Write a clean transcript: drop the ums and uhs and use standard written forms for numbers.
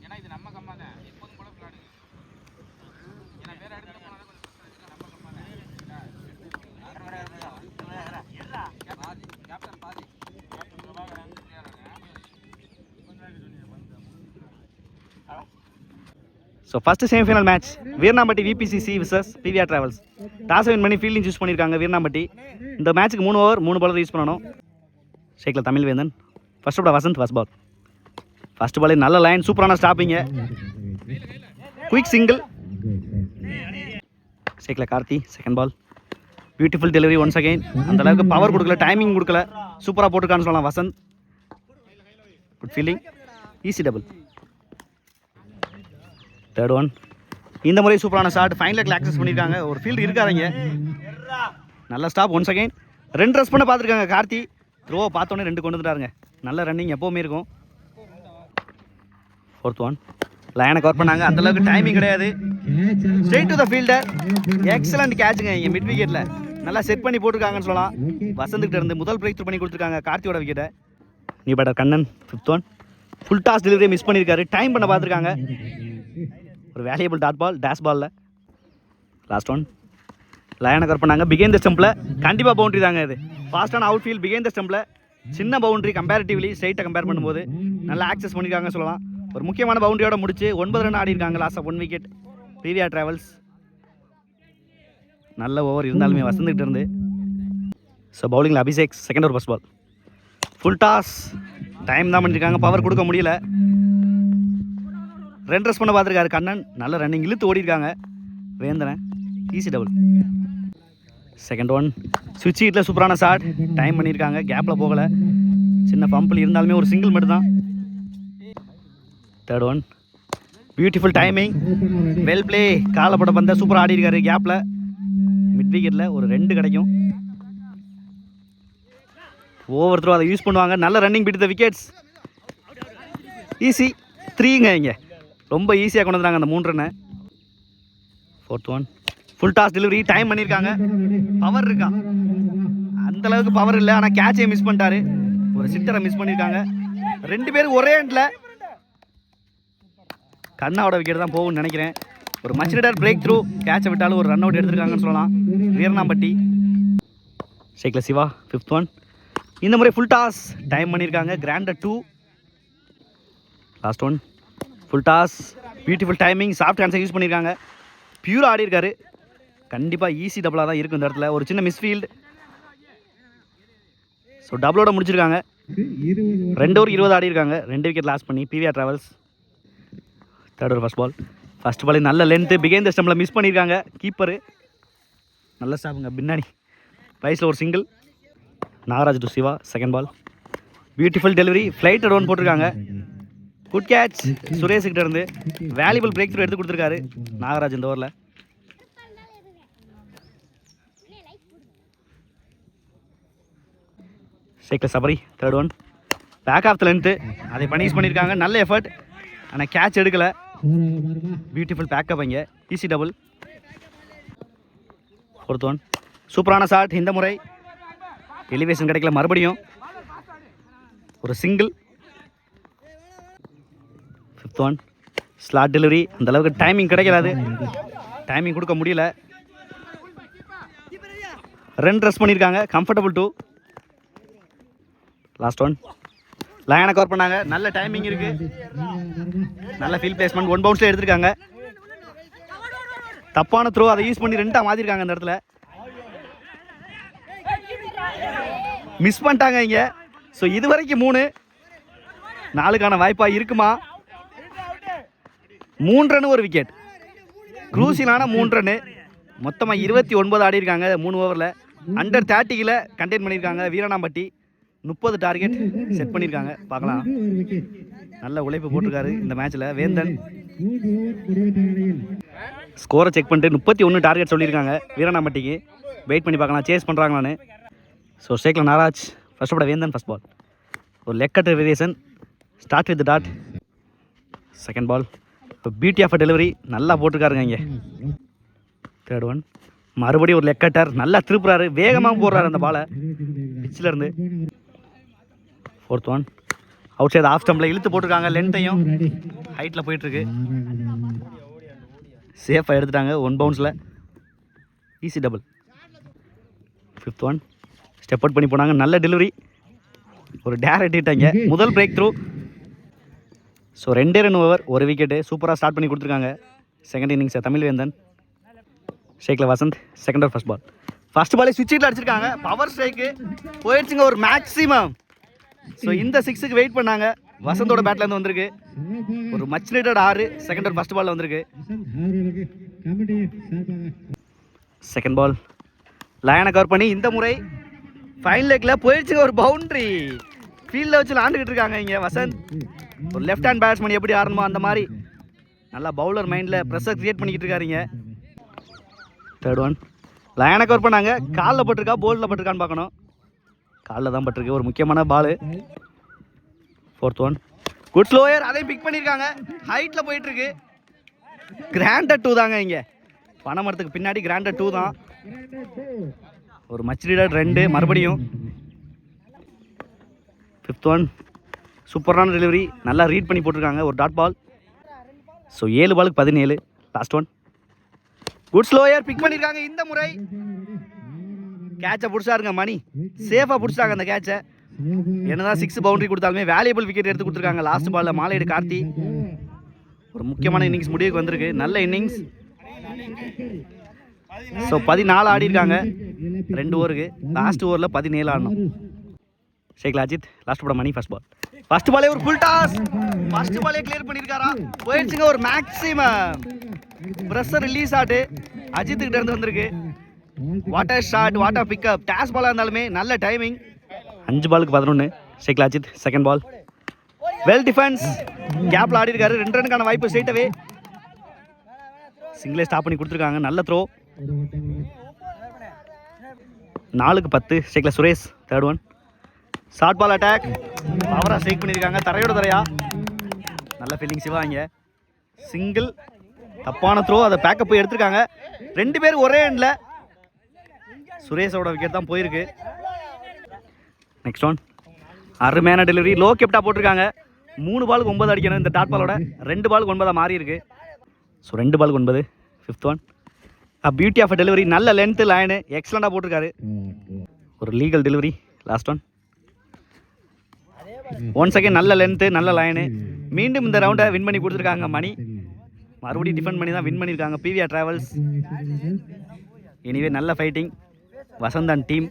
ஏன்னா இது நம்ம கம்மா தான் எப்போதும் போல விளையாடுங்க. ஏன்னா வேற இடத்துல போனாலும் கொஞ்சம் நம்ம கம்மா தான். கேப்டன் பாதி so first semifinal match Veeranampatti VBCC versus PVR travels. Toss win பண்ணி ஃபீல்டிங் சூஸ் பண்ணியிருக்காங்க வீரனாம்பட்டி. இந்த மேட்ச்சுக்கு 3 ஓவர் 3 பாலர் யூஸ் பண்ணணும். ஷேக்கில் Tamilvendhan first ball, Vasanth first ball. First பாலே நல்ல லைன், சூப்பரான ஸ்டாப்பிங்க, குயிக் சிங்கிள். ஷேக்கில் Karthi second ball, beautiful delivery once again. அந்த அளவுக்கு பவர் கொடுக்கல, டைமிங் கொடுக்கல, சூப்பராக போட்டிருக்கான்னு சொல்லலாம் Vasanth. Good fielding, easy double. Third one, இந்த முறை சூப்பரான ஷாட், ஃபைன் லெக்கில் ஆக்சஸ் பண்ணியிருக்காங்க. ஒரு ஃபீல்டு இருக்காதீங்க, நல்ல ஸ்டாப் ஒன்ஸ் அகைன். 2 ரஸ் பண்ண பார்த்துருக்காங்க கார்த்தி. த்ரோவை பார்த்தோன்னே 2 கொண்டு வந்துட்டாருங்க. நல்ல ரன்னிங் எப்போவுமே இருக்கும். ஃபோர்த் ஒன், லைனை கவர் பண்ணாங்க, அந்தளவுக்கு டைமிங் கிடையாது. Straight to the fielder, excellent கேட்சுங்க. இங்கே மிட் விக்கெட்டில் நல்லா செட் பண்ணி போட்டிருக்காங்கன்னு சொல்லலாம். வசந்துக்கிட்ட இருந்து முதல் பிரேக் த்ரூ பண்ணி கொடுத்துருக்காங்க கார்த்தியோட விக்கெட்டை. நீ batter Kannan fifth one, full toss delivery miss பண்ணியிருக்காரு. டைம் பண்ண பார்த்துருக்காங்க. ஒரு வேல்யூபிள் டாட் பால் டேஷ் பாலில். லாஸ்ட் ஒன், லைனை கவர் பண்ணாங்க பிகைன் த ஸ்டம்பில். கண்டிப்பாக பவுண்ட்ரி தாங்க இது. ஃபாஸ்டான அவுட் ஃபீல்ட் பிகைன் த ஸ்டம்பில், சின்ன பவுண்ட்ரி கம்பேரிட்டிவ்லி ஸ்ட்ரைட்டை கம்பேர் பண்ணும்போது நல்லா ஆக்சஸ் பண்ணியிருக்காங்க சொல்லலாம். ஒரு முக்கியமான பவுண்டரியோட முடிச்சு 9 ரன் ஆடி இருக்காங்க. Lost of 1 wicket PVR travels. நல்ல ஓவர் இருந்தாலுமே வசந்துக்கிட்டு இருந்து. ஸோ பவுலிங்கில் Abhishek second over first ball, full toss. Time தான் பண்ணியிருக்காங்க, பவர் கொடுக்க முடியல. 2 ரஸ் பண்ண பார்த்துருக்காரு கண்ணன். நல்ல ரன்னிங், இழுத்து ஓடி இருக்காங்க வேந்தனை. Easy double. செகண்ட் ஒன், சுவிட்ச் ஹீட்டில் சூப்பரான ஷாட், டைம் பண்ணியிருக்காங்க, கேப்பில் போகலை. சின்ன பம்பில் இருந்தாலுமே ஒரு சிங்கிள் மட்டும் தான். Third one, beautiful timing, well play. காலப்பட பந்த சூப்பராக ஆடி இருக்காரு கேப்பில். மிட் விக்கெட்டில் ஒரு 2 கிடைக்கும். ஓவர் த்ரோ அதை யூஸ் பண்ணுவாங்க. நல்ல ரன்னிங் பிடித்த விக்கெட்ஸ். ஈஸி 3ங்க. இங்கே ரொம்ப ஈஸியாக கொண்டு வந்துறாங்க அந்த 3 ரன்னை. Fourth one, full toss delivery, time பண்ணியிருக்காங்க. பவர் இருக்கா? அந்தளவுக்கு பவர் இல்லை, ஆனால் கேட்சை மிஸ் பண்ணிட்டாரு. ஒரு சிட்டரை மிஸ் பண்ணியிருக்காங்க. 2 பேரும் ஒரே எண்டில். கண்ணாவோட விக்கெட் தான் போகும்னு நினைக்கிறேன். ஒரு மச் நீடட் பிரேக் த்ரூ, கேட்சை விட்டாலும் ஒரு ரன் அவுட் எடுத்திருக்காங்கன்னு சொல்லலாம் வீரனாம்பட்டி. ஷேக்கில் சிவா ஃபிஃப்த் ஒன், இந்த முறை ஃபுல் டாஸ், டைம் பண்ணியிருக்காங்க. Granted 2. Last one, full toss, beautiful timing, soft ஹேண்ட்ஸை யூஸ் பண்ணியிருக்காங்க. பியூராக ஆடி இருக்காரு. கண்டிப்பாக ஈஸி டபுளாக தான் இருக்கும் இந்த இடத்துல. ஒரு சின்ன மிஸ்ஃபீல்டு. ஸோ டபுளோட முடிச்சிருக்காங்க. 2 ஓவர் 20 ஆடி இருக்காங்க. 2 விக்கெட் லாஸ் பண்ணி PVR travels. Third over first ball, first ball நல்ல லென்த்து, பிகைன் த ஸ்டம்பில் மிஸ் பண்ணியிருக்காங்க கீப்பரு. நல்ல ஸ்டாப்புங்க பின்னாடி. ரைஸில் ஒரு single. Nagaraj to Siva second ball, beautiful delivery, flight one போட்டிருக்காங்க. குட் கேட்ச் சுரேஷ்கிட்ட இருந்து. வேல்யூபிள் பிரேக் த்ரூ எடுத்து கொடுத்துருக்காரு நாகராஜ் இந்த ஓவரில். ஷேக்கில் Sabari third one, back of the length, அதை பனிஷ் பண்ணியிருக்காங்க. நல்ல எஃபர்ட், ஆனால் கேட்ச் எடுக்கலை. பியூட்டிஃபுல் பேக்கப் இங்கே, ஈஸி டபுள். ஃபோர்த் ஒன், சூப்பரான ஷாட். இந்த முறை எலிவேஷன் கிடைக்கல, மறுபடியும் ஒரு single. Fifth one, slot delivery, அந்தளவுக்கு டைமிங் கிடைக்கலாது, டைமிங் கொடுக்க முடியல. 2 ரஸ் பண்ணியிருக்காங்க, கம்ஃபர்டபுள் 2. லாஸ்ட் ஒன், லைனை கவர் பண்ணாங்க. நல்ல டைமிங் இருக்கு, நல்ல ஃபீல்ட் பிளேஸ்மெண்ட். 1 பவுன்ஸ்ல எடுத்திருக்காங்க. தப்பான த்ரோ, அதை யூஸ் பண்ணி 2ஆக மாற்றிருக்காங்க இந்த இடத்துல. மிஸ் பண்ணிட்டாங்க இங்கே. ஸோ இது வரைக்கும் 3, 4க்கான வாய்ப்பாக இருக்குமா? 3 ரன் ஒரு விக்கெட், க்ரூசியலான 3 ரன்னு. மொத்தமாக 29 ஆடி இருக்காங்க 3 ஓவரில். அண்டர் 30ல் கண்டெயின் பண்ணியிருக்காங்க வீரனாம்பட்டி. 30 டார்கெட் செட் பண்ணியிருக்காங்க. பார்க்கலாம், நல்ல உழைப்பு போட்டிருக்காரு இந்த மேட்ச்சில் வேந்தன். ஸ்கோரை செக் பண்ணிட்டு 31 டார்கெட் சொல்லியிருக்காங்க வீரனாம்பட்டிக்கு. வெயிட் பண்ணி பார்க்கலாம் சேஸ் பண்ணுறாங்களான்னு. ஸோ ஷேக்கில் நாராஜ் first ball, Vendhan first ball. ஒரு leg cut variation, start with dot. Second ball, இப்போ பியூட்டி ஆஃப் டெலிவரி நல்லா போட்டிருக்காருங்க இங்கே. தேர்ட் ஒன், மறுபடியும் ஒரு லெக் கட்டர் நல்லா திருப்புறாரு, வேகமாக போடுறாரு அந்த பாலை பிச்சில் இருந்து. 4th one outside off ஸ்டம்பில் இழுத்து போட்டிருக்காங்க, லென்த்தையும் ஹைட்டில் போயிட்டுருக்கு. சேஃபாக எடுத்துட்டாங்க 1 பவுன்ஸில், easy double. 5th one step out பண்ணி போனாங்க, நல்ல டெலிவரி, ஒரு டேர் எட்டிட்டாங்க, முதல் breakthrough. So 2 run over, 1 wicket, சூப்பராக ஸ்டார்ட் பண்ணி கொடுத்துருக்காங்க செகண்ட் இன்னிங்ஸை தமிழ்வேந்தன். ஸ்ட்ரைக்கில் வசந்த், செகண்ட் ஓவர் ஃபர்ஸ்ட் பாலே ஸ்விட்ச் ஹிட்டில் அடிச்சிருக்காங்க, பவர் ஸ்ட்ரைக்கு போயிடுச்சுங்க ஒரு மேக்ஸிமம். ஸோ இந்த 6க்கு வெயிட் பண்ணாங்க, வசந்தோட பேட்லேருந்து வந்திருக்கு ஒரு much needed 6, second over first பாலில் வந்திருக்கு. செகண்ட் பால் லயனை கவர் பண்ணி இந்த முறை ஃபைன் லெக்கில் போயிடுச்சுங்க ஒரு பவுண்ட்ரி. ஃபீல்டில் வச்சு விளாண்டுக்கிட்டு இருக்காங்க இங்கே வசந்த். ஒரு லெஃப்ட் ஹேண்ட் பேட்ஸ்மேன் எப்படி ஆடணுமோ அந்த மாதிரி நல்லா பவுலர் மைண்டில் ப்ரெஷர் கிரியேட் பண்ணிக்கிட்டு இருக்காருங்க. 3rd ஒன் லயனை கவர் பண்ணாங்க, காலில் பட்டிருக்கா போல்டில் பட்டிருக்கான்னு பார்க்கணும், காலில் தான் பட்டிருக்கு, ஒரு முக்கியமான பால். 4th ஒன் குட் ஸ்லோயர், அதையும் பிக் பண்ணியிருக்காங்க, ஹைட்டில் போயிட்டுருக்கு. கிராண்டட் 2 தாங்க இங்கே, பனைமரத்துக்கு பின்னாடி கிராண்டட் 2 தான். ஒரு மச் நீடட் 2 மறுபடியும். 5th ஒன் சூப்பரான டெலிவரி, நல்லா ரீட் பண்ணி போட்டிருக்காங்க, ஒரு டாட் பால். ஸோ 7 பாலுக்கு 17, last one good slower pick பண்ணியிருக்காங்க. இந்த முறை கேட்சை பிடிச்சாருங்க மணி, சேஃபாக பிடிச்சிட்டாங்க அந்த கேட்சை. என்னதான் 6 பவுண்டரி கொடுத்தாலுமே வேல்யூபிள் விக்கெட் எடுத்து கொடுத்துருக்காங்க. லாஸ்ட் பாலில் மாலையீடு கார்த்தி, ஒரு முக்கியமான இன்னிங்ஸ் முடிவுக்கு வந்திருக்கு, நல்ல இன்னிங்ஸ். ஸோ 14 ஆடி இருக்காங்க 2 ஓவருக்கு, லாஸ்ட் ஓவரில் 17 ஆடணும். ஷேக் அஜித் லாஸ்ட் போட மணி ஃபர்ஸ்ட் பாலே ஒரு ஃபுல் டாஸ், ஃபர்ஸ்ட் பாலே கிளியர் பண்ணியிருக்காரா, போயிடுச்சுங்க ஒரு மேக்ஸிமம். ப்ரெஷர் ரிலீஸ் ஆட்டு அஜித்துக்கிட்ட இருந்து வந்திருக்கு. What a shot, what a pickup, toss பாலாக இருந்தாலுமே நல்ல டைமிங். 5 பாலுக்கு 11, ஷேக் Ajith second ball well defence, கேப்பில் ஆடி இருக்காரு, 2 ரனுக்கான வாய்ப்பு ஸ்ட்ரெயிட்டவே. சிங்கிளே ஸ்டாப் பண்ணி கொடுத்துருக்காங்க, நல்ல த்ரோ. 4க்கு 10, ஷேக்கில் Suresh 3rd one short ball attack, பவராக ஸ்ட்ரைக் பண்ணியிருக்காங்க, தரையோட தரையா, நல்ல ஃபீல்டிங் சிவாங்க. சிங்கிள், தப்பான த்ரோ, அதை பேக்கப் போய் எடுத்திருக்காங்க. 2 பேர் ஒரே எண்டில், சுரேஷோட விக்கெட் தான் போயிருக்கு. நெக்ஸ்ட் ஒன் அருமையான டெலிவரி, லோ கெப்டா போட்டிருக்காங்க. 3 பாலுக்கு 9 அடிக்கணும் இந்த டாட் பாலோட, 2 பாலுக்கு 9 மாறி இருக்கு. ஸோ 2 பாலுக்கு 9. 5th one beauty of delivery, நல்ல லென்த்து லைனு, எக்ஸலண்டாக போட்டிருக்காரு, ஒரு legal delivery. Last one once again நல்ல லென்த்து நல்ல லைனு, மீண்டும் இந்த ரவுண்டை வின் பண்ணி கொடுத்துருக்காங்க மணி. மறுபடியும் டிஃபெண்ட் பண்ணி தான் வின் பண்ணியிருக்காங்க பிவிஆர் டிராவல்ஸ். எனிவே நல்ல ஃபைட்டிங், வசந்த் அண்ட் டீம்.